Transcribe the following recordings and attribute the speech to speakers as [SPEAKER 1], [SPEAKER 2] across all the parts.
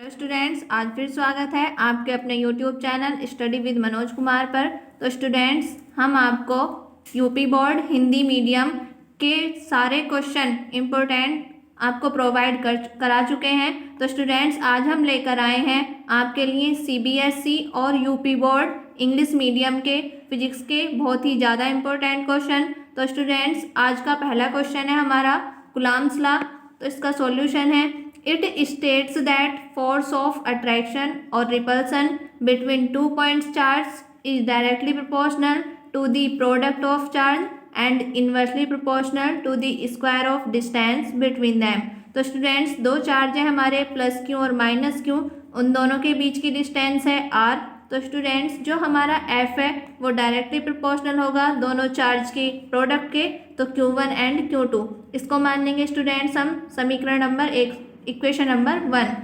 [SPEAKER 1] Hello students, आज फिर स्वागत है आपके अपने YouTube channel study with Manoj Kumar पर। तो स्टूडेंट्स, हम आपको यूपी बोर्ड हिंदी मीडियम के सारे क्वेश्चन इम्पोर्टेंट आपको प्रोवाइड करा चुके हैं। तो स्टूडेंट्स, आज हम लेकर आए हैं आपके लिए सीबीएसई और यूपी बोर्ड इंग्लिश मीडियम के फिजिक्स के बहुत ही ज़्यादा इम्पोर्टेंट क्वेश्चन। तो स्टूडेंट्स, आज का पहला क्वेश्चन है हमारा कूलॉम्स लॉ। तो इसका सॉल्यूशन है, it states that force of attraction or repulsion between 2 points charge is directly proportional to the product of charge and inversely proportional to the square of distance between them। तो students, दो charge है हमारे plus Q और minus Q, उन दोनों के बीच की distance है आर। तो स्टूडेंट्स, जो हमारा एफ है वो डायरेक्टली प्रोपोर्शनल होगा दोनों चार्ज के प्रोडक्ट के, तो Q1 एंड Q2। इसको मान लेंगे स्टूडेंट्स हम समीकरण नंबर एक, इक्वेशन नंबर 1।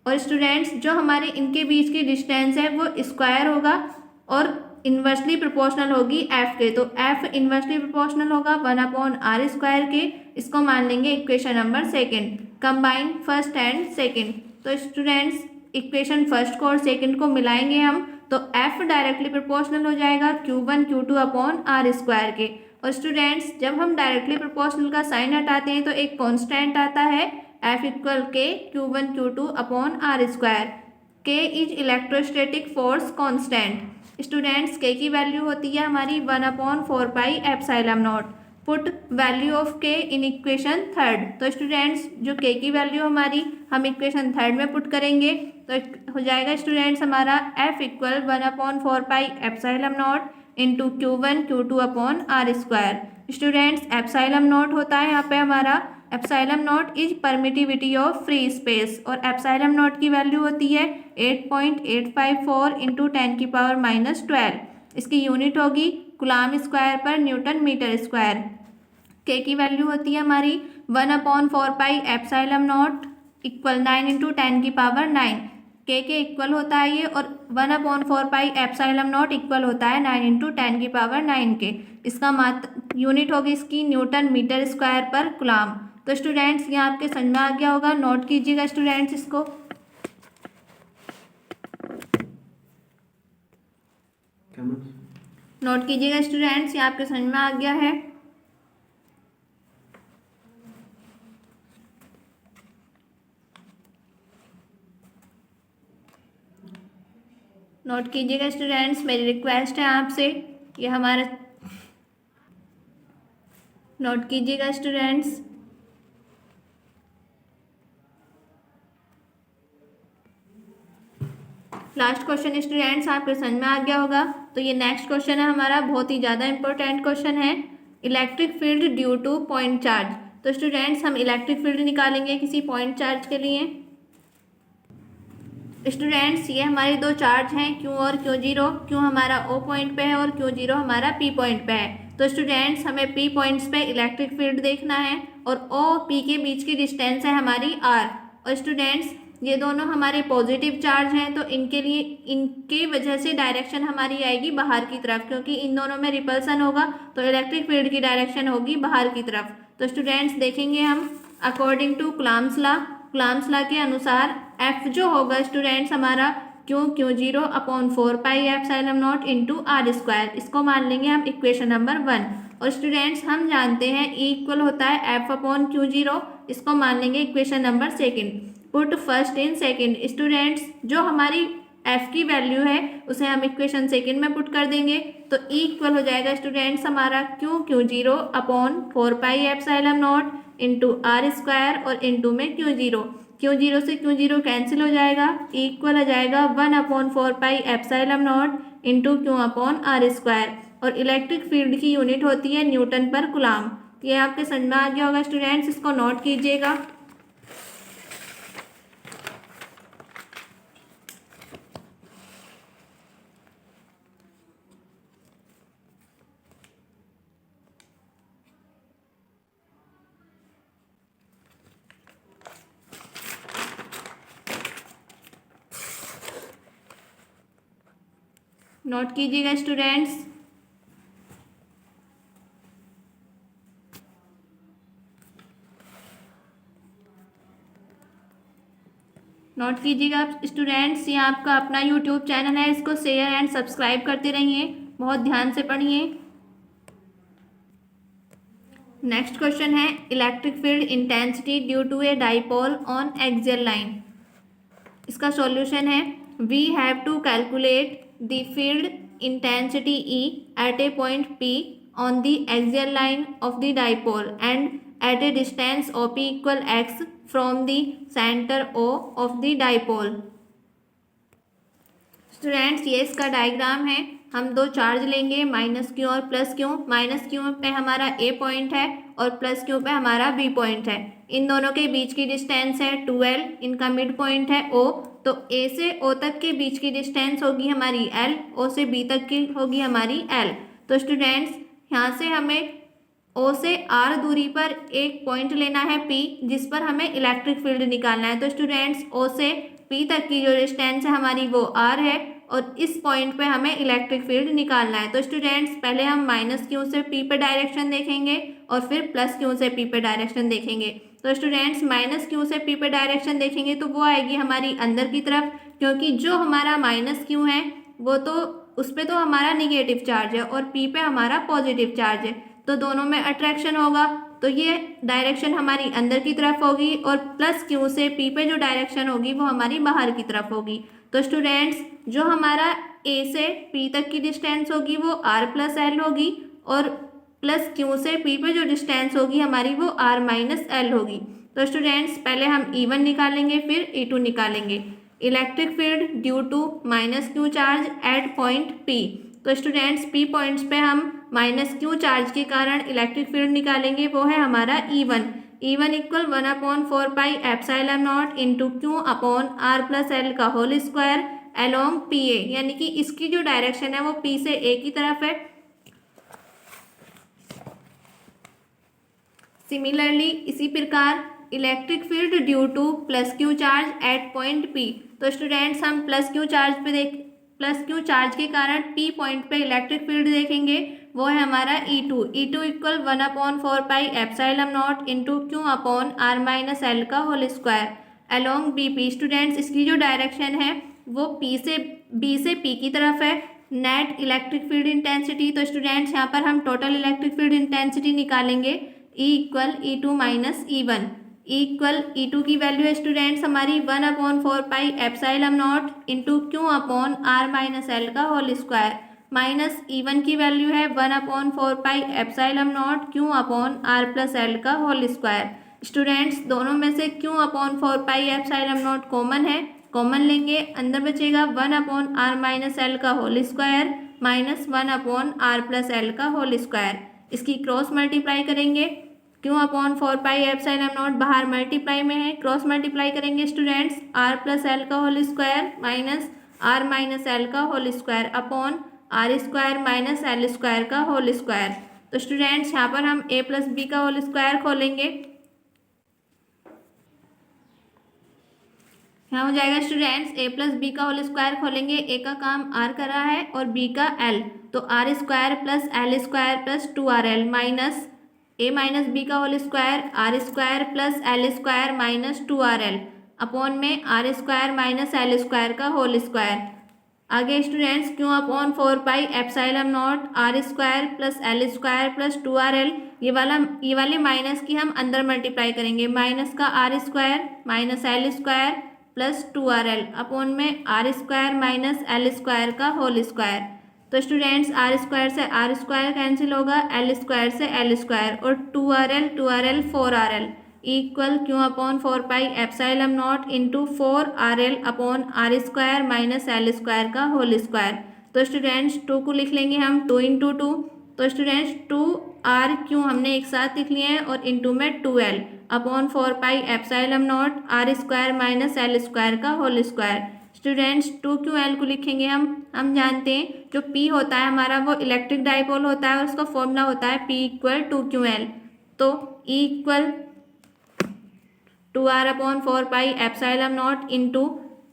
[SPEAKER 1] और स्टूडेंट्स, जो हमारे इनके बीच की डिस्टेंस है वो स्क्वायर होगा और इन्वर्सली प्रोपोर्शनल होगी एफ के, तो एफ इन्वर्सली प्रोपोर्शनल होगा 1/r स्क्वायर के। इसको मान लेंगे equation number second. Combine first and second. तो स्टूडेंट्स, इक्वेशन फर्स्ट को और सेकंड को मिलाएंगे हम, तो एफ डायरेक्टली प्रोपोर्शनल हो जाएगा Q1 Q2/r स्क्वायर के। और स्टूडेंट्स, जब हम डायरेक्टली प्रोपोर्शनल का साइन हटाते हैं तो एक कॉन्स्टेंट आता है F equal K Q1 Q2/r square. K is electrostatic force constant. Students, K की वैल्यू होती है हमारी 1/4πε0। Put value of K in equation third. तो स्टूडेंट्स, जो K की वैल्यू हमारी हम इक्वेशन थर्ड में पुट करेंगे तो हो जाएगा स्टूडेंट्स हमारा F equal 1/4πε0 into Q1 Q2/r square. Students, epsilon not होता है यहाँ पे हमारा, epsilon not is permittivity of free space, और एप्साइलम नॉट की वैल्यू होती है 8.854 इंटू 10⁻⁻12। इसकी यूनिट होगी coulomb square per newton metre square. K की वैल्यू होती है हमारी 1/4πε0 इक्वल 9 इंटू 10⁻⁹। के इक्वल होता है ये, और 1/4πε0 इक्वल होता है 9 इंटू 10⁻⁹ के। इसका यूनिट होगी इसकी न्यूटन मीटर स्क्वायर पर कूलॉम। तो स्टूडेंट्स, ये आपके समझ में आ गया होगा, नोट कीजिएगा स्टूडेंट्स इसको। नोट कीजिएगा स्टूडेंट्स, ये आपके समझ में आ गया है। नोट कीजिएगा स्टूडेंट्स, मेरी रिक्वेस्ट है आपसे, ये हमारा नोट कीजिएगा स्टूडेंट्स। लास्ट क्वेश्चन स्टूडेंट्स आपके समझ में आ गया होगा। तो ये नेक्स्ट क्वेश्चन है हमारा, बहुत ही ज़्यादा इंपॉर्टेंट क्वेश्चन है, electric field due two point charge. तो स्टूडेंट्स, हम इलेक्ट्रिक फील्ड निकालेंगे किसी पॉइंट चार्ज के लिए। स्टूडेंट्स, ये हमारे दो चार्ज हैं Q और Q0। Q हमारा O पॉइंट पे है और Q0 हमारा P पॉइंट पे है। तो स्टूडेंट्स, हमें P पॉइंट्स पे इलेक्ट्रिक फील्ड देखना है और O P के बीच की डिस्टेंस है हमारी R। और स्टूडेंट्स, ये दोनों हमारे पॉजिटिव चार्ज हैं, तो इनके लिए इनके वजह से डायरेक्शन हमारी आएगी बाहर की तरफ, क्योंकि इन दोनों में रिपल्सन होगा तो इलेक्ट्रिक फील्ड की डायरेक्शन होगी बाहर की तरफ। तो स्टूडेंट्स, देखेंगे हम अकॉर्डिंग टू कूलॉम्स लॉ के अनुसार F जो होगा स्टूडेंट्स हमारा Q0/4πε0 इंटू आर स्क्वायर। इसको मान लेंगे हम इक्वेशन नंबर 1। और स्टूडेंट्स, हम जानते हैं E इक्वल होता है F/Q0। इसको मान लेंगे equation number second. Put first in second. Students, जो हमारी F की वैल्यू है उसे हम इक्वेशन सेकंड में पुट कर देंगे, तो E इक्वल हो जाएगा स्टूडेंट्स हमारा Q0/4πε0 इंटू आर स्क्वायर और इंटू में Q0 से Q0 कैंसिल हो जाएगा। E इक्वल हो जाएगा 1/4πε0 इंटू Q/r स्क्वायर। और इलेक्ट्रिक फील्ड की यूनिट होती है न्यूटन पर कूलॉम। ये आपके समझ में आ गया होगा स्टूडेंट्स, इसको नोट कीजिएगा। नोट कीजिएगा स्टूडेंट्स। नोट कीजिएगा स्टूडेंट्स, ये आपका अपना यूट्यूब चैनल है, इसको शेयर एंड सब्सक्राइब करते रहिए, बहुत ध्यान से पढ़िए। नेक्स्ट क्वेश्चन है electric field intensity due to a dipole on axial line. इसका सॉल्यूशन है we have to calculate the field intensity E at a point P on the axial line of the dipole and at a distance O P equal X from the centre O of the dipole. Students, ये इसका diagram है। हम दो charge लेंगे, minus Q और plus Q. Minus Q पे हमारा ए point है और प्लस क्यू पे हमारा बी पॉइंट है। इन दोनों के बीच की डिस्टेंस है 12, इनका मिड पॉइंट है ओ। तो ए से ओ तक के बीच की डिस्टेंस होगी हमारी एल, ओ से बी तक की होगी हमारी एल। तो स्टूडेंट्स, यहाँ से हमें ओ से आर दूरी पर एक पॉइंट लेना है पी, जिस पर हमें इलेक्ट्रिक फील्ड निकालना है। तो स्टूडेंट्स, ओ से पी तक की जो डिस्टेंस है हमारी वो आर है और इस पॉइंट पे हमें इलेक्ट्रिक फील्ड निकालना है। तो स्टूडेंट्स, पहले हम माइनस क्यू से पी पे डायरेक्शन देखेंगे और फिर प्लस क्यू से पी पे डायरेक्शन देखेंगे। तो स्टूडेंट्स, माइनस क्यू से पी पे डायरेक्शन देखेंगे तो वो आएगी हमारी अंदर की तरफ, क्योंकि जो हमारा माइनस क्यू है वो तो उस पर तो हमारा निगेटिव चार्ज है और पी पे हमारा पॉजिटिव चार्ज है, तो दोनों में अट्रैक्शन होगा। तो ये डायरेक्शन हमारी अंदर की तरफ होगी और प्लस क्यू से पी पे जो डायरेक्शन होगी वो हमारी बाहर की तरफ होगी। तो स्टूडेंट्स, जो हमारा ए से पी तक की डिस्टेंस होगी वो आर प्लस एल होगी और प्लस क्यू से पी पे जो डिस्टेंस होगी हमारी वो आर माइनस एल होगी। तो स्टूडेंट्स, पहले हम E1 निकालेंगे फिर E2 निकालेंगे। Electric field due to minus Q charge at point P. तो स्टूडेंट्स, पी पॉइंट्स पे हम माइनस क्यू चार्ज के कारण इलेक्ट्रिक फील्ड निकालेंगे, वो है हमारा E1। E1 equal 1/4 pi epsilon not into Q upon R plus L का whole square along P A, यानी कि इसकी जो डायरेक्शन है वो पी से ए की तरफ है। सिमिलरली इसी प्रकार electric field due to plus Q charge at point P. तो स्टूडेंट्स, हम प्लस क्यू चार्ज के कारण पी पॉइंट पे इलेक्ट्रिक फील्ड देखेंगे, वो है हमारा E2। E2 equal 1/4 pi epsilon not into Q upon R minus L का whole square along B P. Students, इसकी जो डायरेक्शन है वो बी से पी की तरफ है। नेट इलेक्ट्रिक फील्ड इंटेंसिटी, तो स्टूडेंट्स यहाँ पर हम टोटल इलेक्ट्रिक फील्ड इंटेंसिटी निकालेंगे। E equal E2 minus E1। E equal E2 की वैल्यू है स्टूडेंट्स हमारी 1/4 pi epsilon not into Q upon R minus L का होल स्क्वायर माइनस E1 की वैल्यू है 1/4 pi epsilon naught Q upon R plus L का whole square. Students, दोनों में से Q upon 4 pi epsilon not common है, common लेंगे, अंदर बचेगा 1/r माइनस एल का whole square minus 1/r plus L का होल स्क्वायर। इसकी क्रॉस मल्टीप्लाई करेंगे, Q upon 4 pi epsilon not बाहर मल्टीप्लाई में है, क्रॉस मल्टीप्लाई करेंगे स्टूडेंट्स आर प्लस एल का whole square minus R minus L का whole square upon R square minus L square का होल स्क्वायर। तो स्टूडेंट्स, यहाँ पर हम ए प्लस बी का होल स्क्वायर खोलेंगे, यहाँ हो जाएगा स्टूडेंट्स ए प्लस बी का होल स्क्वायर खोलेंगे। ए का काम आर कर रहा है और बी का एल, तो R square plus L square plus 2RL minus A minus B का whole square R square plus L square minus 2RL upon में R square minus L square का होल स्क्वायर। आगे students, Q upon 4 pi epsilon not R square plus L square plus 2RL, ये वाले minus की हम अंदर multiply करेंगे, minus का R square minus L square plus 2RL upon में R square minus L square का होल स्क्वायर। तो स्टूडेंट्स, आर स्क्वायर से आर स्क्वायर कैंसिल होगा, एल स्क्वायर से एल स्क्वायर और 2RL 4RL equal Q upon 4 pi epsilon not into 4RL upon R square minus L square का whole square. तो students, 2 को लिख लेंगे हम 2 इंटू 2। तो स्टूडेंट्स, 2R हमने एक साथ लिख लिए हैं और इंटू में 2L upon 4 pi epsilon not R square minus L square का होल स्क्वायर। स्टूडेंट्स, 2QL को लिखेंगे हम जानते हैं जो P होता है हमारा वो इलेक्ट्रिक डाइपोल होता है और उसका फॉर्मूला होता है P इक्वल 2QL। तो E equal 2R upon 4 pi epsilon not into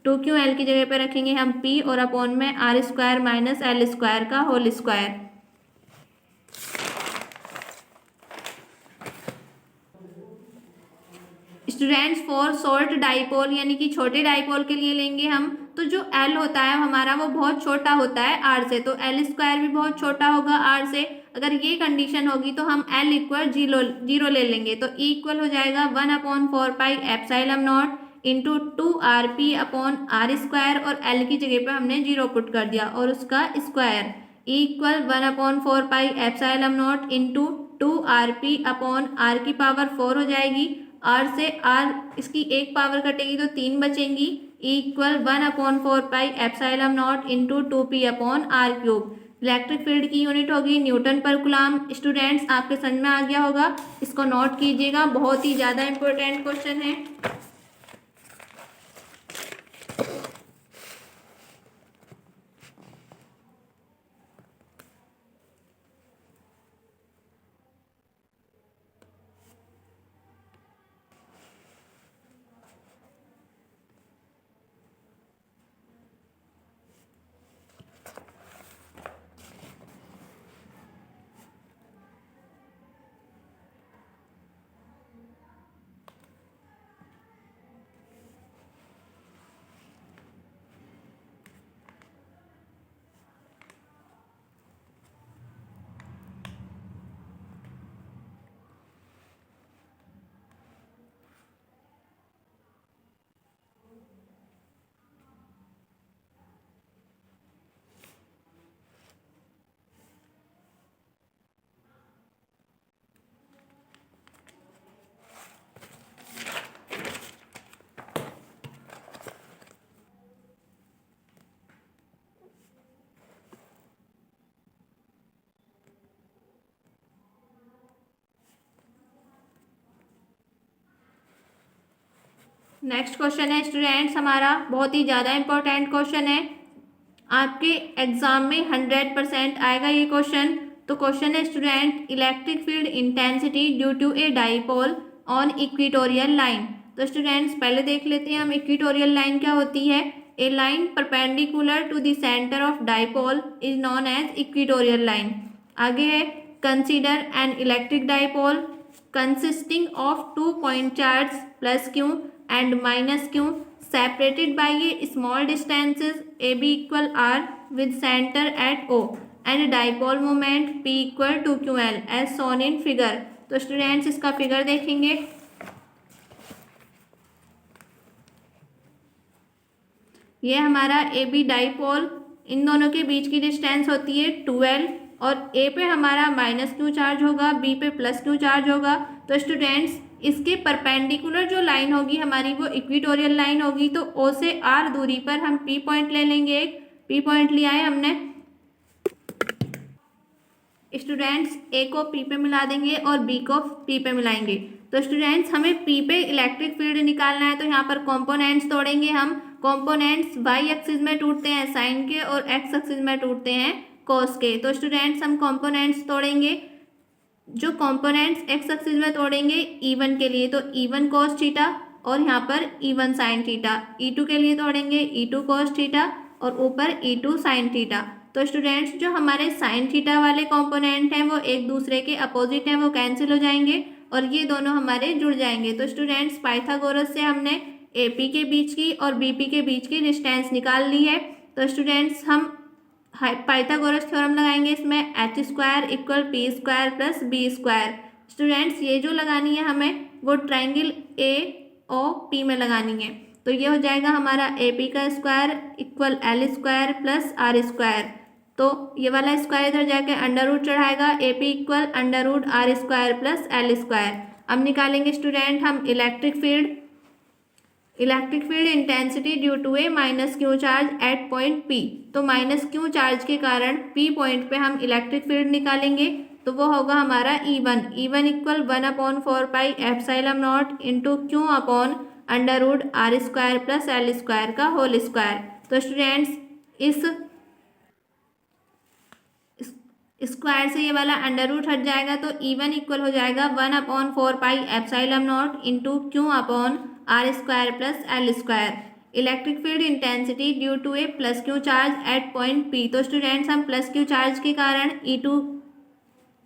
[SPEAKER 1] 2QL की जगह पे रखेंगे हम P और अपॉन में R square minus L square का whole square. Students for short dipole यानी कि छोटे डाइपोल के लिए लेंगे हम, तो जो एल होता है हमारा वो बहुत छोटा होता है आर से, तो एल स्क्वायर भी बहुत छोटा होगा आर से। अगर ये कंडीशन होगी तो हम एल इक्वल जीरो ले लेंगे, तो ई इक्वल हो जाएगा 1/4 pi epsilon not into 2 RP upon R square, और एल की जगह पे हमने जीरो पुट कर दिया और उसका square, E equal 1/4 pi epsilon not into 2 RP upon R की पावर 4 हो जाएगी। आर से आर इसकी एक पावर कटेगी तो 3 बचेंगी, E equal 1/4 pi epsilon not into 2P upon R cube. Electric field की यूनिट होगी न्यूटन पर कूलम। स्टूडेंट्स आपके समझ में आ गया होगा, इसको नोट कीजिएगा, बहुत ही ज़्यादा इंपॉर्टेंट क्वेश्चन है। नेक्स्ट क्वेश्चन है स्टूडेंट्स हमारा, बहुत ही ज़्यादा इंपॉर्टेंट क्वेश्चन है, आपके एग्जाम में 100% आएगा ये क्वेश्चन। तो क्वेश्चन है student, electric field intensity due to a dipole on equatorial line. तो स्टूडेंट्स पहले देख लेते हैं हम इक्वेटोरियल लाइन क्या होती है। A line perpendicular to the centre of dipole is known as equatorial line. आगे है, consider an electric dipole consisting of 2 point charges plus q and minus q separated by a small distances AB equal r with center at O and dipole moment P equal to QL as shown in figure। तो students इसका figure देखेंगे, ये हमारा AB dipole, इन दोनों के बीच की distance होती है 2L, और ए पे हमारा माइनस क्यू चार्ज होगा, बी पे प्लस क्यू चार्ज होगा। तो स्टूडेंट्स इसके परपेंडिकुलर जो लाइन होगी हमारी वो इक्वेटोरियल लाइन होगी, तो ओ से आर दूरी पर हम पी पॉइंट ले लेंगे, एक पी पॉइंट लिया है हमने। स्टूडेंट्स ए को पी पे मिला देंगे और बी को पी पे मिलाएंगे। तो स्टूडेंट्स हमें पी पे इलेक्ट्रिक फील्ड निकालना है, तो यहाँ पर कॉम्पोनेंट्स तोड़ेंगे हम। कॉम्पोनेंट्स वाई एक्सिस में टूटते हैं साइन के और एक्स एक्सिस में टूटते हैं कॉस के। तो स्टूडेंट्स हम कंपोनेंट्स तोड़ेंगे, जो कंपोनेंट्स एक्स एक्सिस में तोड़ेंगे E1 के लिए तो E1 cos थीटा और यहाँ पर E1 sin थीटा, E2 के लिए तोड़ेंगे E2 cos थीटा और ऊपर E2 sin थीटा। तो स्टूडेंट्स जो हमारे sin थीटा वाले कंपोनेंट हैं वो एक दूसरे के अपोजिट हैं, वो कैंसिल हो जाएंगे और ये दोनों हमारे जुड़ जाएंगे। तो स्टूडेंट्स पाइथागोरस से हमने AP के बीच की और BP के बीच की डिस्टेंस निकाल ली है। तो स्टूडेंट्स हम पाइथागोरस थ्योरम लगाएंगे इसमें, H square equal P square plus B square. Students ये जो लगानी है हमें वो ट्राइंगल AOP में लगानी है। तो ये हो जाएगा हमारा AP का square equal L square plus R square. तो ये वाला स्क्वायर इधर जाके अंडर रूट चढ़ाएगा, AP equal under root R square plus L square. अब निकालेंगे स्टूडेंट हम electric field intensity due to a minus Q charge at point P। तो माइनस क्यू चार्ज के कारण P पॉइंट पे हम इलेक्ट्रिक फील्ड निकालेंगे, तो वो होगा हमारा E1 equal 1/4 pi epsilon not into Q upon under root R square plus L square का होल स्क्वायर। तो स्टूडेंट्स इस स्क्वायर से ये वाला अंडर रूट हट जाएगा, तो E1 इक्वल हो जाएगा 1/4 pi epsilon not into Q upon R square plus L square. Electric field intensity due to a plus Q charge at point P। तो स्टूडेंट्स हम प्लस क्यू चार्ज के कारण E2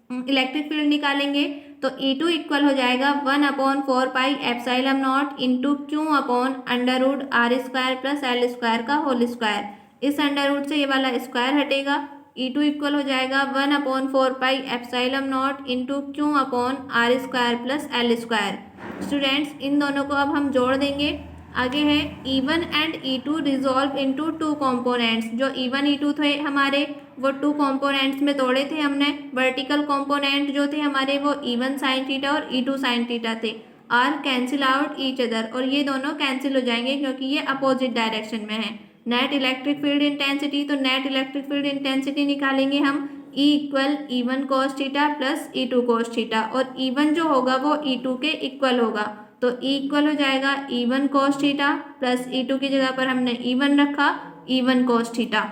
[SPEAKER 1] electric field निकालेंगे, तो E2 equal हो जाएगा 1/4πε0 into Q upon under root R square plus L square का whole square. इस अंडर रूट से ये वाला स्क्वायर हटेगा। E2 इक्वल हो जाएगा 1/4πε0 into Q upon R square plus L square. Students इन दोनों को अब हम जोड़ देंगे। आगे है E1 and E2 resolve into two components. जो E1 E2 थे हमारे वो टू कंपोनेंट्स में तोड़े थे हमने। वर्टिकल कंपोनेंट जो थे हमारे वो E1 साइन थीटा और E2 साइन थीटा थे। Are cancel out each other और ये दोनों कैंसिल हो जाएंगे क्योंकि ये अपोजिट डायरेक्शन में है। नेट इलेक्ट्रिक फील्ड इंटेंसिटी, तो नेट इलेक्ट्रिक फील्ड इंटेंसिटी निकालेंगे हम E equal E1 cos theta plus E2 cos theta और E1 जो होगा वो E2 के इक्वल होगा। तो E इक्वल हो जाएगा E1 cos theta plus E2 की जगह पर हमने E1 रखा, E1 cos theta.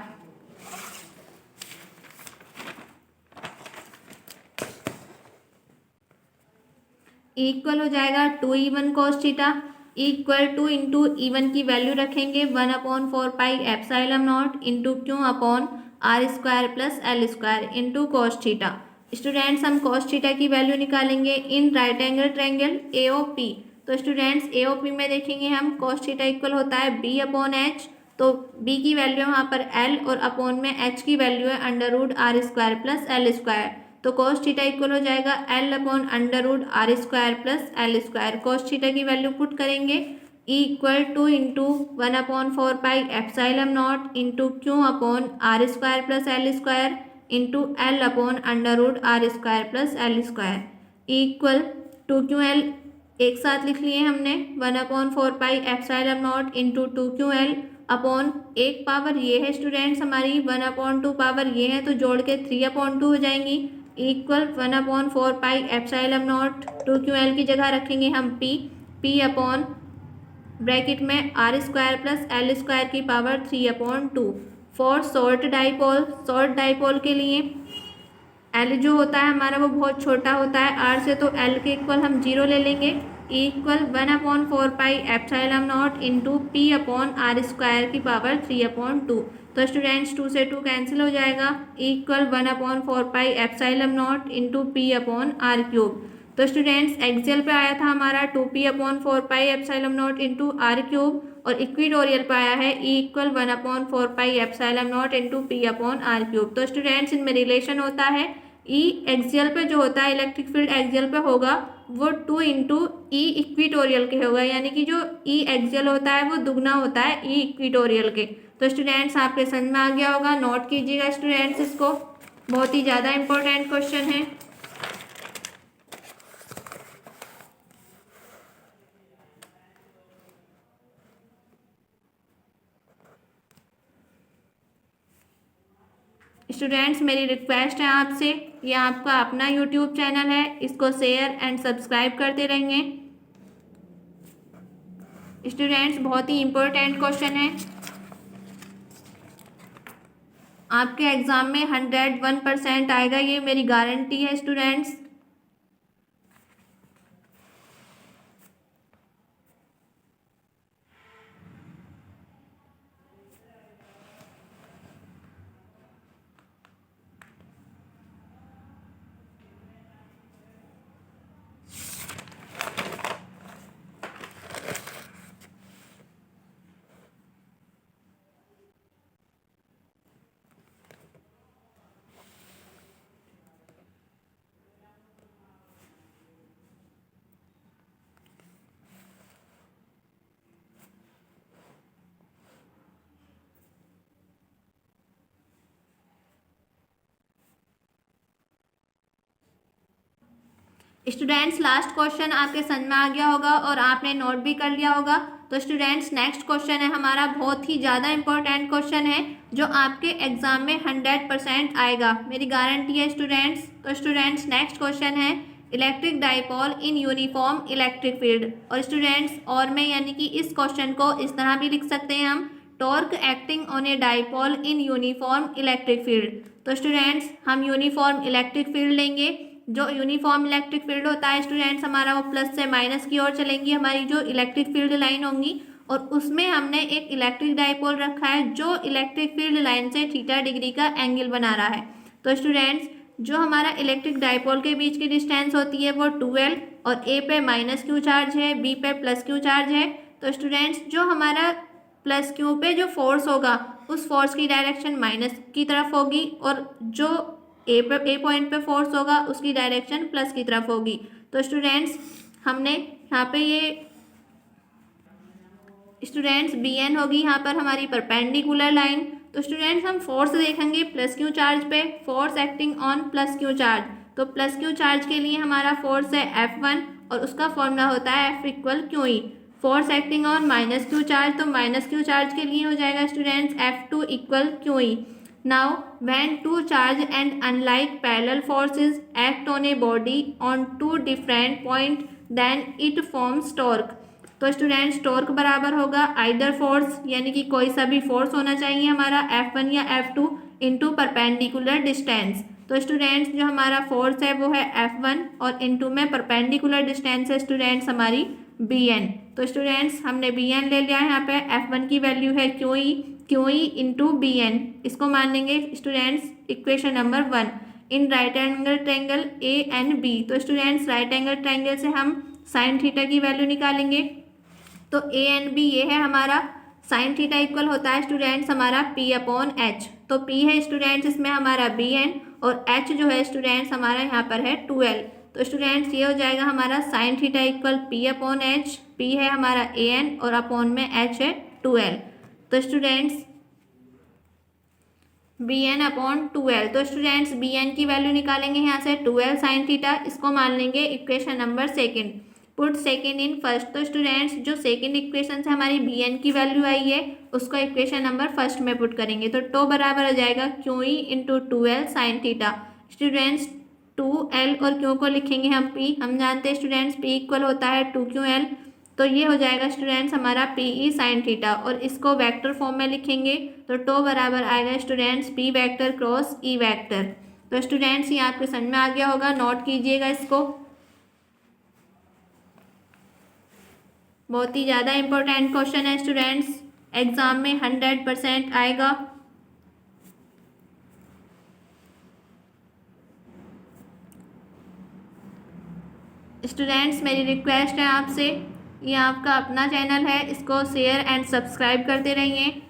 [SPEAKER 1] E equal हो जाएगा 2E1 cos theta. E equal two into E1 की वैल्यू रखेंगे 1/4πε0 into Q upon R square plus L square into cos theta. Students हम कॉस थीटा की वैल्यू निकालेंगे in right angle triangle AOP। तो students AOP में देखेंगे हम cos theta equal होता है B अपॉन एच। तो B की वैल्यू है वहाँ पर L और अपॉन में H की वैल्यू है under root R square plus L square. तो कॉस थीटा इक्वल हो जाएगा L upon under root R square plus L square. Cos theta की वैल्यू पुट करेंगे E equal two into 1/4πε0 into Q upon R square plus L square into L upon under root R square plus L square. E equal two Q L एक साथ लिख लिए हमने 1/4πε0 into 2QL upon एक power ये है students हमारी 1/2 power ये है तो जोड़ के 3/2 हो जाएंगी। इक्वल 1/4πε0 2QL की जगह रखेंगे हम P अपॉन ब्रैकेट में R square plus L square की पावर 3/2। फॉर शॉर्ट डाइपोल के लिए एल जो होता है हमारा वो बहुत छोटा होता है आर से, तो एल के इक्वल हम 0 ले लेंगे। E equal 1/4πε0 into P upon R square की पावर 3/2। तो स्टूडेंट्स 2 से 2 कैंसिल हो जाएगा। E equal 1/4πε0 into P upon R cube. तो स्टूडेंट्स एक्सियल पे आया था हमारा 2P upon 4πε0 into R cube और इक्विटोरियल पे आया है E equal 1/4πε0 into P upon R cube. तो स्टूडेंट्स इनमें रिलेशन होता है E एक्सियल पे जो होता है इलेक्ट्रिक फील्ड एक्सियल पे होगा वो 2 इंटू E इक्विटोरियल के होगा, यानी कि जो E एक्सियल होता है वो दुगना होता है E इक्विटोरियल के। तो स्टूडेंट्स आपके समझ में आ गया होगा, नोट कीजिएगा स्टूडेंट्स इसको, बहुत ही ज़्यादा इंपॉर्टेंट क्वेश्चन है। स्टूडेंट्स मेरी रिक्वेस्ट है आपसे, ये आपका अपना यूट्यूब चैनल है, इसको शेयर एंड सब्सक्राइब करते रहेंगे। स्टूडेंट्स बहुत ही इम्पोर्टेंट क्वेश्चन है, आपके एग्जाम में 101% आएगा, ये मेरी गारंटी है स्टूडेंट्स। स्टूडेंट्स लास्ट क्वेश्चन आपके समझ में आ गया होगा और आपने नोट भी कर लिया होगा। तो स्टूडेंट्स नेक्स्ट क्वेश्चन है हमारा, बहुत ही ज़्यादा इंपॉर्टेंट क्वेश्चन है जो आपके एग्जाम में 100% आएगा, मेरी गारंटी है स्टूडेंट्स। तो स्टूडेंट्स नेक्स्ट क्वेश्चन है electric dipole in uniform electric field. और स्टूडेंट्स और में यानी कि इस क्वेश्चन को इस तरह भी लिख सकते हैं हम, torque acting on a dipole in uniform electric field. तो स्टूडेंट्स हम यूनिफॉर्म इलेक्ट्रिक फील्ड लेंगे, जो यूनिफॉर्म इलेक्ट्रिक फील्ड होता है स्टूडेंट्स हमारा वो प्लस से माइनस की ओर चलेंगी हमारी जो इलेक्ट्रिक फील्ड लाइन होंगी, और उसमें हमने एक इलेक्ट्रिक डाइपोल रखा है जो इलेक्ट्रिक फील्ड लाइन से थीटा डिग्री का एंगल बना रहा है। तो स्टूडेंट्स जो हमारा इलेक्ट्रिक डाइपोल के बीच की डिस्टेंस होती है वो 2L और ए पे माइनस क्यू चार्ज है, बी पे प्लस क्यू चार्ज है। तो स्टूडेंट्स जो हमारा प्लस क्यू पे जो फोर्स होगा उस फोर्स की डायरेक्शन माइनस की तरफ होगी और जो ए पॉइंट पे फोर्स होगा उसकी डायरेक्शन प्लस की तरफ होगी। तो स्टूडेंट्स हमने यहाँ पे ये स्टूडेंट्स बी एन होगी यहाँ पर हमारी परपेंडिकुलर लाइन। तो स्टूडेंट्स हम फोर्स देखेंगे प्लस क्यू चार्ज पे, force acting on plus Q charge. तो प्लस क्यू चार्ज के लिए हमारा फोर्स है F1 और उसका फॉर्मूला होता है F equal Q E. Force acting on minus Q charge, तो माइनस क्यू चार्ज के लिए हो जाएगा students F2 equal Q E. Now when two charge and unlike parallel forces act on a body on two different point then it forms torque. तो students torque बराबर होगा either force, यानी कि कोई सा भी फोर्स होना चाहिए हमारा F1 या F2 इंटू परपेंडिकुलर डिस्टेंस। तो स्टूडेंट्स जो हमारा फोर्स है वो है F1 और इंटू में परपेंडिकुलर डिस्टेंस है स्टूडेंट्स हमारी Bn। तो स्टूडेंट्स हमने Bn ले लिया है, यहाँ पे F1 की वैल्यू है क्यू ई इंटू Bn। इसको मान लेंगे students equation number 1 in right angle triangle A and B. तो स्टूडेंट्स राइट एंगल ट्रायंगल से हम साइन थीटा की वैल्यू निकालेंगे। तो ए एंड बी ये है हमारा, साइन थीटा इक्वल होता है स्टूडेंट्स हमारा P अपॉन एच। तो P है स्टूडेंट्स इसमें हमारा Bn और H जो है स्टूडेंट्स हमारा यहाँ पर है 2L। तो स्टूडेंट्स ये हो जाएगा हमारा sine theta equal P upon H. P है हमारा An और अपॉन में H है 2L। तो स्टूडेंट्स Bn अपॉन 2L। तो स्टूडेंट्स Bn की वैल्यू निकालेंगे यहाँ से 2L साइन थीटा, इसको मान लेंगे equation number second. Put second in first. तो स्टूडेंट्स जो सेकेंड इक्वेशन से हमारी Bn की वैल्यू आई है उसको इक्वेशन नंबर फर्स्ट में पुट करेंगे। तो टो बराबर हो जाएगा Q E into 2L sine theta. Students 2L और क्यू को लिखेंगे हम P, हम जानते हैं स्टूडेंट्स P इक्वल होता है 2QL। तो ये हो जाएगा स्टूडेंट्स हमारा PE साइन थीटा और इसको वेक्टर फॉर्म में लिखेंगे। तो टो बराबर आएगा students P vector cross E vector. तो स्टूडेंट्स ये आपके समझ में आ गया होगा, नोट कीजिएगा इसको, बहुत ही ज़्यादा इम्पोर्टेंट क्वेश्चन है स्टूडेंट्स, एग्जाम में 100% आएगा। स्टूडेंट्स मेरी रिक्वेस्ट है आपसे, ये आपका अपना चैनल है, इसको शेयर एंड सब्सक्राइब करते रहिए।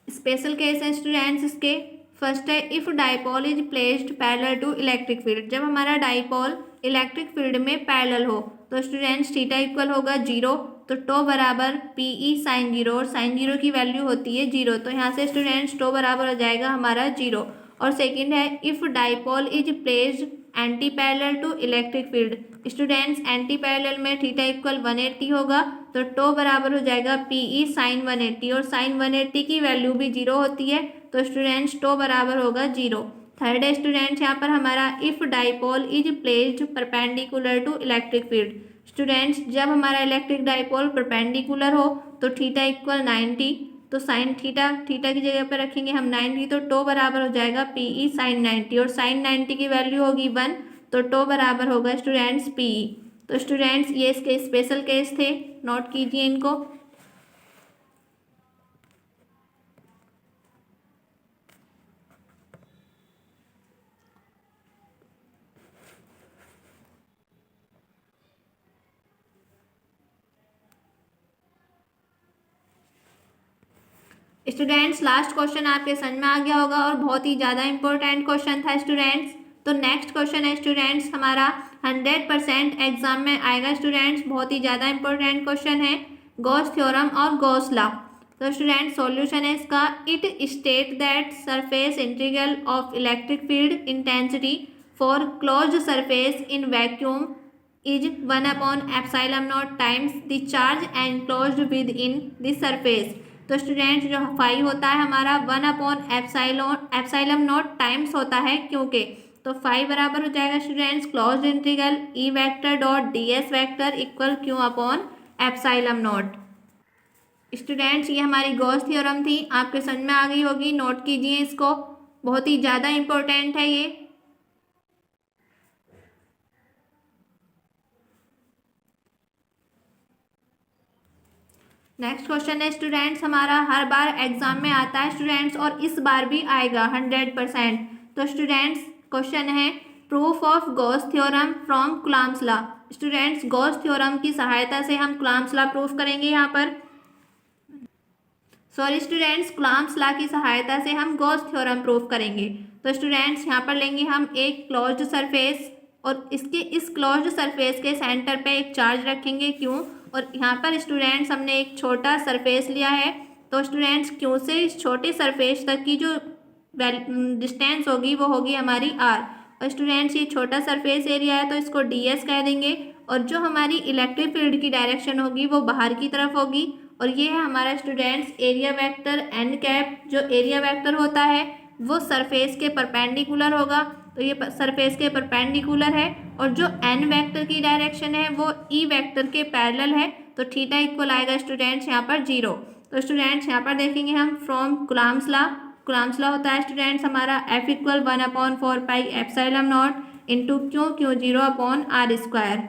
[SPEAKER 1] स्पेशल केस है स्टूडेंट्स इसके। फर्स्ट है if dipole is placed parallel to electric field. जब हमारा डाइपोल इलेक्ट्रिक फील्ड में पैरेलल हो तो स्टूडेंट्स थीटा इक्वल होगा 0। तो टो बराबर PE साइन 0 और साइन 0 की वैल्यू होती है 0। तो यहाँ से स्टूडेंट्स टो बराबर हो जाएगा हमारा 0। और सेकंड है if dipole is placed anti parallel to electric field. Students anti parallel में थीटा इक्वल 180 होगा। तो टो बराबर हो जाएगा PE साइन 180 और साइन 180 की वैल्यू भी 0 होती है। तो स्टूडेंट्स टो बराबर होगा 0। थर्ड है स्टूडेंट्स यहाँ पर हमारा if dipole is placed perpendicular to electric field. Students जब हमारा इलेक्ट्रिक डाइपोल परपेंडिकुलर हो तो थीटा इक्वल 90। तो साइन थीटा की जगह पर रखेंगे हम 90। तो टो बराबर हो जाएगा PE साइन 90 और साइन 90 की वैल्यू होगी 1। तो टो बराबर होगा स्टूडेंट्स PE। तो स्टूडेंट्स ये इसके स्पेशल केस थे, नोट कीजिए इनको। स्टूडेंट्स लास्ट क्वेश्चन आपके समझ में आ गया होगा और बहुत ही ज़्यादा इंपॉर्टेंट क्वेश्चन था स्टूडेंट्स। तो नेक्स्ट क्वेश्चन है स्टूडेंट्स हमारा 100% एग्जाम में आएगा स्टूडेंट्स, बहुत ही ज़्यादा इंपॉर्टेंट क्वेश्चन है, गॉस थ्योरम और गॉस लॉ। तो स्टूडेंट सॉल्यूशन है इसका, it state that surface integral of electric field intensity for closed surface in vacuum is 1/ε0 times the charge enclosed within the surface. तो स्टूडेंट्स जो फाई होता है हमारा 1/ε0 टाइम्स होता है, क्योंकि तो फाई बराबर हो जाएगा students closed integral E vector dot DS vector equal Q upon ε0। Students ये हमारी गॉस थ्योरम थी, आपके समझ में आ गई होगी, नोट कीजिए इसको, बहुत ही ज़्यादा इंपॉर्टेंट है ये। नेक्स्ट क्वेश्चन है स्टूडेंट्स, हमारा हर बार एग्जाम में आता है स्टूडेंट्स और इस बार भी आएगा 100%। तो स्टूडेंट्स क्वेश्चन है proof of Gauss theorem from Coulomb's law. Students Gauss theorem की सहायता से हम कूलॉम्स लॉ प्रूफ करेंगे। यहाँ पर सॉरी स्टूडेंट्स, कूलॉम्स लॉ की सहायता से हम गॉस थ्योरम प्रूफ करेंगे। तो स्टूडेंट्स यहाँ पर लेंगे हम एक क्लोज्ड सरफेस और इसके इस क्लोज्ड सरफेस के सेंटर पे एक चार्ज रखेंगे क्यू, और यहाँ पर स्टूडेंट्स हमने एक छोटा सरफेस लिया है। तो स्टूडेंट्स क्यू से इस छोटे सरफेस तक की जो डिस्टेंस होगी वो होगी हमारी आर। और स्टूडेंट्स ये छोटा सरफेस एरिया है तो इसको ds कह देंगे, और जो हमारी इलेक्ट्रिक फील्ड की डायरेक्शन होगी वो बाहर की तरफ होगी। और ये है हमारा students area vector n cap. जो एरिया वेक्टर होता है वो सरफेस के परपेंडिकुलर होगा, तो ये सरफेस के परपेंडिकुलर है, और जो n वेक्टर की डायरेक्शन है वो e वेक्टर के पैरेलल है। तो थीटा इक्वल आएगा स्टूडेंट्स यहाँ पर 0। तो स्टूडेंट्स यहाँ पर देखेंगे हम from Coulomb's law. Coulomb's law होता है स्टूडेंट्स हमारा F equal 1/4 pi epsilon not into Q 0 upon R square.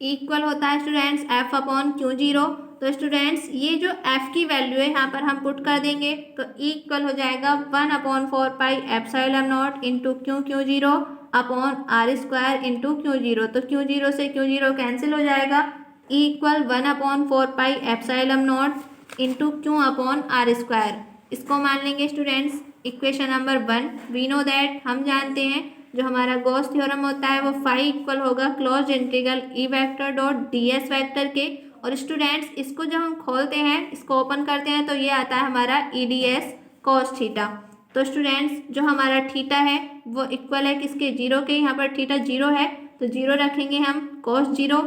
[SPEAKER 1] Equal होता है स्टूडेंट्स F अपॉन क्यू 0। तो स्टूडेंट्स ये जो F की वैल्यू है यहाँ पर हम पुट कर देंगे, तो इक्वल हो जाएगा 1/4 pi epsilon not into Q 0 upon R square into Q 0। तो क्यू 0 से क्यू 0 कैंसिल हो जाएगा, equal 1/4 pi epsilon not into Q upon R square. इसको मान लेंगे students equation number 1। We know that, हम जानते हैं जो हमारा गॉस थ्योरम होता है वो फाई इक्वल होगा close integral E vector dot ds vector के। और स्टूडेंट्स इसको जब हम खोलते हैं, इसको ओपन करते हैं, तो ये आता है हमारा EDS cos थीटा। तो स्टूडेंट्स जो हमारा थीटा है वो इक्वल है किसके, 0 के। यहाँ पर थीटा 0 है तो 0 रखेंगे हम। cos 0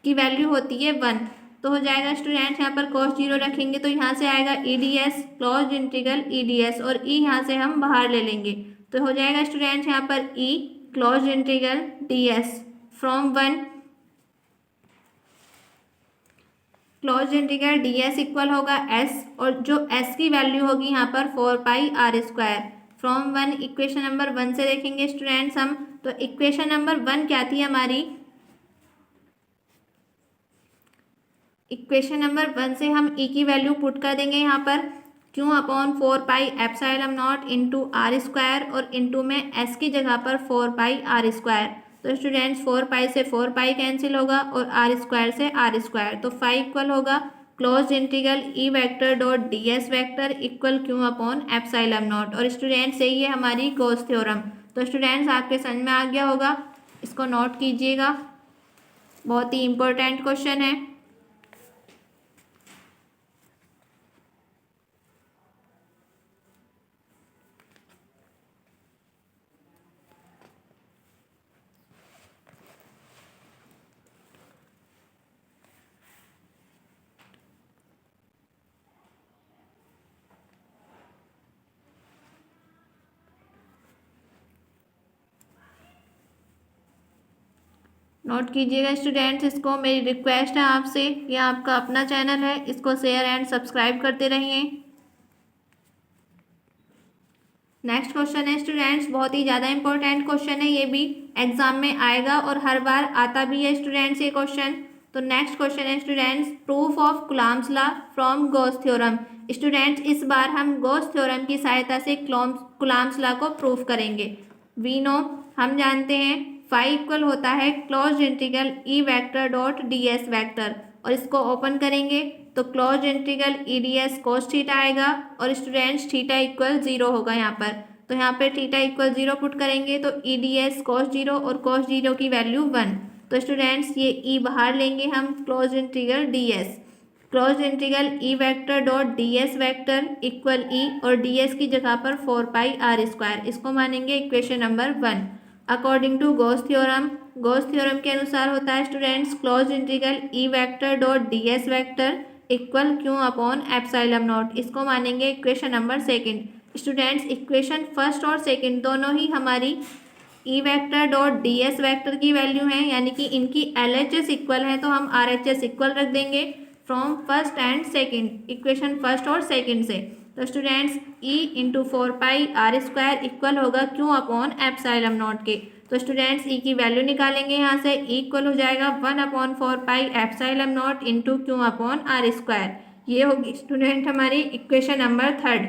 [SPEAKER 1] की वैल्यू होती है 1, तो हो जाएगा स्टूडेंट्स यहाँ पर cos 0 रखेंगे तो यहाँ से आएगा EDS क्लोज इंटीग्रल EDS, और E यहाँ से हम बाहर ले लेंगे तो हो जाएगा स्टूडेंट्स यहाँ पर E close integral ds from 1 close integral ds equal होगा s, और जो s की वैल्यू होगी यहाँ पर 4 pi R square from 1। Equation number 1 से देखेंगे स्टूडेंट्स हम, तो इक्वेशन नंबर 1 क्या थी हमारी, इक्वेशन नंबर 1 से हम E की वैल्यू पुट कर देंगे यहाँ पर Q upon 4 pi epsilon not into R square, और इंटू में s की जगह पर 4 पाई आर स्क्वायर। तो स्टूडेंट्स 4 पाई से 4 पाई कैंसिल होगा और आर स्क्वायर से आर स्क्वायर, तो फाई इक्वल होगा close integral E vector dot ds vector equal Q upon epsilon naught. और स्टूडेंट्स यही है हमारी गॉस थ्योरम। तो स्टूडेंट्स आपके समझ में आ गया होगा, इसको नोट कीजिएगा, बहुत ही इंपॉर्टेंट क्वेश्चन है। नोट कीजिएगा स्टूडेंट्स इसको, मेरी रिक्वेस्ट है आपसे, ये आपका अपना चैनल है, इसको शेयर एंड सब्सक्राइब करते रहिए। नेक्स्ट क्वेश्चन है स्टूडेंट्स, बहुत ही ज़्यादा इंपॉर्टेंट क्वेश्चन है, ये भी एग्जाम में आएगा और हर बार आता भी है स्टूडेंट्स ये क्वेश्चन। तो नेक्स्ट क्वेश्चन है students proof of Coulomb's law from Gauss theorem. Students इस बार हम गॉस थ्योरम की सहायता से कूलॉम्स लॉ को प्रूफ करेंगे। वी नो, हम जानते हैं फाई इक्वल होता है close integral E vector dot ds vector, और इसको ओपन करेंगे तो close integral EDS cos theta आएगा, और स्टूडेंट्स थीटा इक्वल 0 होगा यहाँ पर। तो यहाँ पर थीटा इक्वल 0 पुट करेंगे तो EDS cos 0 और cos 0 की वैल्यू 1। तो स्टूडेंट्स ये E बाहर लेंगे हम, close integral ds close integral E vector dot ds vector equal E, और ds की जगह पर 4 पाई आर स्क्वायर, इसको मानेंगे equation number 1। According to Gauss theorem, Gauss theorem के अनुसार होता है students close integral E vector dot ds vector equal Q upon epsilon naught, इसको मानेंगे equation number 2। Students equation first और सेकंड दोनों ही हमारी E vector dot ds vector की वैल्यू है, यानी कि इनकी LHS इक्वल है तो हम RHS इक्वल रख देंगे from first and second, equation first और सेकंड से। तो students E into 4 pi R square equal होगा क्यू अपॉन एप्सिलॉन नॉट के। तो स्टूडेंट्स ई की वैल्यू निकालेंगे यहाँ से, इक्वल हो जाएगा 1/4 pi epsilon not into Q upon R square. ये होगी स्टूडेंट हमारी equation number 3।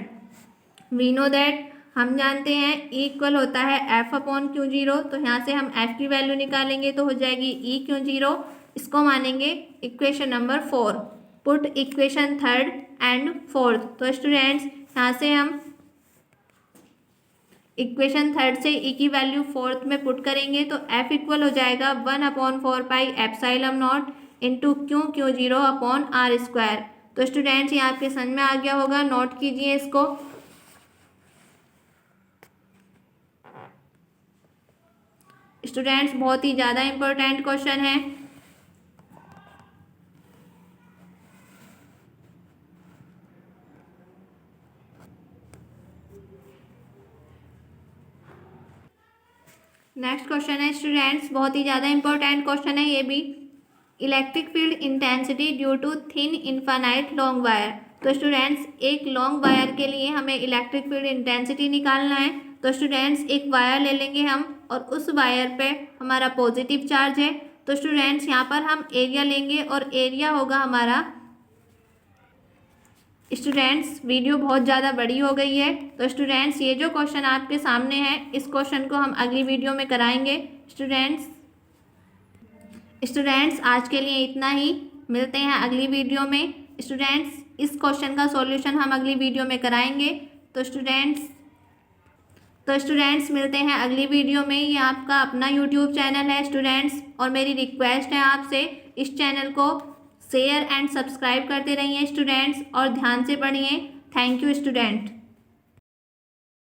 [SPEAKER 1] We know that, हम जानते हैं इक्वल होता है एफ अपॉन क्यू जीरो, तो यहाँ से हम एफ की वैल्यू निकालेंगे तो हो जाएगी ई क्यू जीरो। इसको मानेंगे equation number 4। Put equation 3rd and 4th। तो स्टूडेंट्स यहाँ से हम इक्वेशन 3rd से ई की वैल्यू 4th में पुट करेंगे तो एफ इक्वल हो जाएगा 1/4 pi epsilon not into Q zero upon R square. तो स्टूडेंट्स ये आपके समझ में आ गया होगा, नोट कीजिए इसको। स्टूडेंट्स बहुत ही ज़्यादा इम्पोर्टेंट क्वेश्चन है। नेक्स्ट क्वेश्चन है स्टूडेंट्स, बहुत ही ज़्यादा इंपॉर्टेंट क्वेश्चन है ये भी। Electric field intensity due to thin infinite long wire. तो स्टूडेंट्स एक लॉन्ग वायर के लिए हमें इलेक्ट्रिक फील्ड इंटेंसिटी निकालना है। तो स्टूडेंट्स एक वायर ले लेंगे हम और उस वायर पे हमारा पॉजिटिव चार्ज है। तो स्टूडेंट्स यहाँ पर हम एरिया लेंगे और एरिया होगा हमारा, स्टूडेंट्स वीडियो बहुत ज़्यादा बड़ी हो गई है तो स्टूडेंट्स ये जो क्वेश्चन आपके सामने है इस क्वेश्चन को हम अगली वीडियो में कराएंगे। स्टूडेंट्स आज के लिए इतना ही, मिलते हैं अगली वीडियो में। स्टूडेंट्स इस क्वेश्चन का सॉल्यूशन हम अगली वीडियो में कराएंगे। तो स्टूडेंट्स मिलते हैं अगली वीडियो में। ये आपका अपना यूट्यूब चैनल है स्टूडेंट्स, और मेरी रिक्वेस्ट है आपसे इस चैनल को शेयर एंड सब्सक्राइब करते रहिए स्टूडेंट्स, और ध्यान से पढ़िए। Thank you student.